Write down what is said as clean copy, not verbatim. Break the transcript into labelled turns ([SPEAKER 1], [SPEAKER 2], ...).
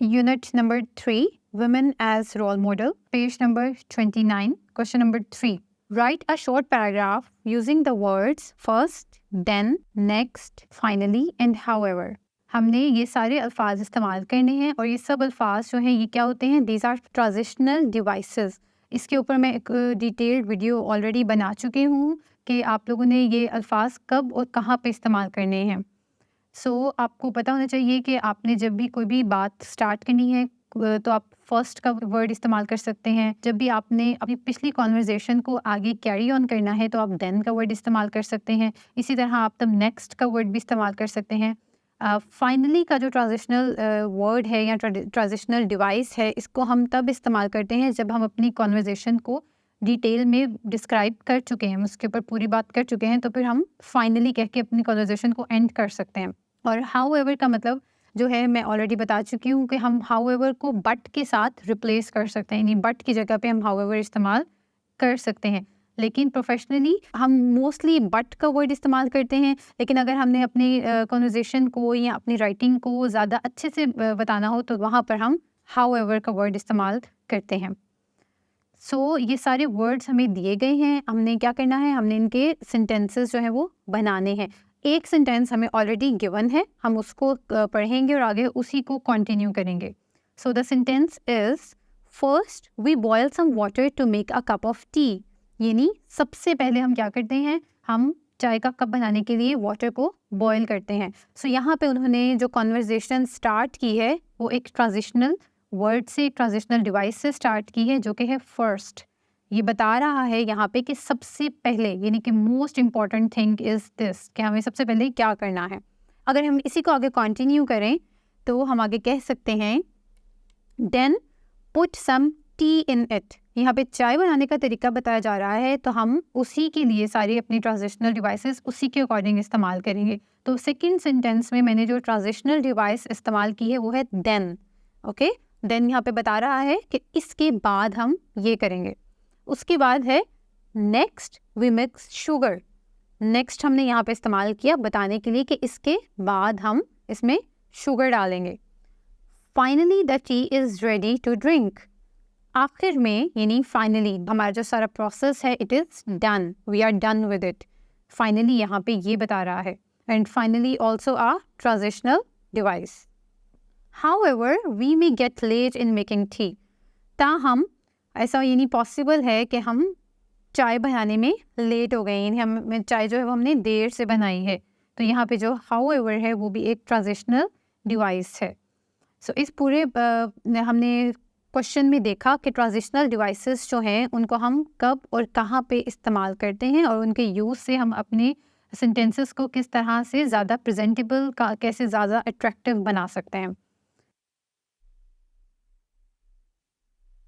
[SPEAKER 1] Unit number 3, Women as Role Model, page number 29, question number 3. Write a short paragraph using the words first, then, next, finally and however. हमने ये सारे अल्फाज इस्तेमाल करने हैं और ये सब अल्फाज जो हैं ये क्या होते हैं, दीज आर ट्रांजिशनल डिवाइसेस. इसके ऊपर मैं एक डिटेल्ड वीडियो ऑलरेडी बना चुकी हूँ कि आप लोगों ने ये अल्फाज कब और कहाँ पे इस्तेमाल करने हैं. आपको पता होना चाहिए कि आपने जब भी कोई भी बात स्टार्ट करनी है तो आप फर्स्ट का वर्ड इस्तेमाल कर सकते हैं. जब भी आपने अपनी पिछली कॉन्वर्जेशन को आगे कैरी ऑन करना है तो आप देन का वर्ड इस्तेमाल कर सकते हैं. इसी तरह आप तब नेक्स्ट का वर्ड भी इस्तेमाल कर सकते हैं. फाइनली का जो ट्रांजिशनल वर्ड है या ट्रांजिशनल डिवाइस है, इसको हम तब इस्तेमाल करते हैं जब हम अपनी कॉन्वर्जेशन को डिटेल में डिस्क्राइब कर चुके हैं, उसके ऊपर पूरी बात कर चुके हैं, तो फिर हम फाइनली कह के अपनी कॉन्वर्जेशन को एंड कर सकते हैं. और हाउएवर का मतलब जो है मैं ऑलरेडी बता चुकी हूँ कि हम हाउएवर को बट के साथ रिप्लेस कर सकते हैं, यानी बट की जगह पे हम हाउएवर इस्तेमाल कर सकते हैं. लेकिन प्रोफेशनली हम मोस्टली बट का वर्ड इस्तेमाल करते हैं. लेकिन अगर हमने अपनी कॉन्वर्जेशन को या अपनी राइटिंग को ज़्यादा अच्छे से बताना हो तो वहाँ पर हम हाउएवर का वर्ड इस्तेमाल करते हैं. ये सारे वर्ड्स हमें दिए गए हैं. हमने क्या करना है, हमने इनके सेंटेंसेस जो हैं वो बनाने हैं. एक सेंटेंस हमें ऑलरेडी गिवन है, हम उसको पढ़ेंगे और आगे उसी को कंटिन्यू करेंगे. So the sentence is first we boil some water to make a cup of tea. यानी सबसे पहले हम क्या करते हैं, हम चाय का कप बनाने के लिए वाटर को बॉयल करते हैं. यहाँ पे उन्होंने जो कॉन्वर्जेशन स्टार्ट की है वो एक ट्रांजिशनल वर्ड से, ट्रांजिशनल डिवाइस से स्टार्ट की है जो कि है फर्स्ट. ये बता रहा है यहाँ पे कि सबसे पहले, यानी कि most important thing is this, कि हमें सबसे पहले क्या करना है. अगर हम इसी को आगे कंटिन्यू करें तो हम आगे कह सकते हैं then put some tea in it. यहाँ पे चाय बनाने का तरीका बताया जा रहा है तो हम उसी के लिए सारी अपनी ट्रांजिशनल डिवाइसेस उसी के अकॉर्डिंग इस्तेमाल करेंगे. तो सेकेंड सेंटेंस में मैंने जो ट्रांजिशनल डिवाइस इस्तेमाल की है वो है देन. ओके, देन यहाँ पे बता रहा है कि इसके बाद हम ये करेंगे. उसके बाद है next we mix sugar. Next हमने यहाँ पे इस्तेमाल किया बताने के लिए कि इसके बाद हम इसमें शुगर डालेंगे. Finally the tea is ready to drink. आखिर में यानी फाइनली हमारा जो सारा प्रोसेस है it is done, we are done with it. Finally यहाँ पे ये बता रहा है. And finally also a transitional device. However we may get late in making tea. ताहम ऐसा यानी पॉसिबल है कि हम चाय बनाने में लेट हो गए, यानी हम चाय जो है वो हमने देर से बनाई है. तो यहाँ पे जो हाउएवर है वो भी एक ट्रांजिशनल डिवाइस है. इस पूरे हमने क्वेश्चन में देखा कि ट्रांजिशनल डिवाइसेस जो हैं उनको हम कब और कहाँ पे इस्तेमाल करते हैं और उनके यूज़ से हम अपने सेंटेंसेस को किस तरह से ज़्यादा प्रेजेंटेबल, कैसे ज़्यादा अट्रैक्टिव बना सकते हैं.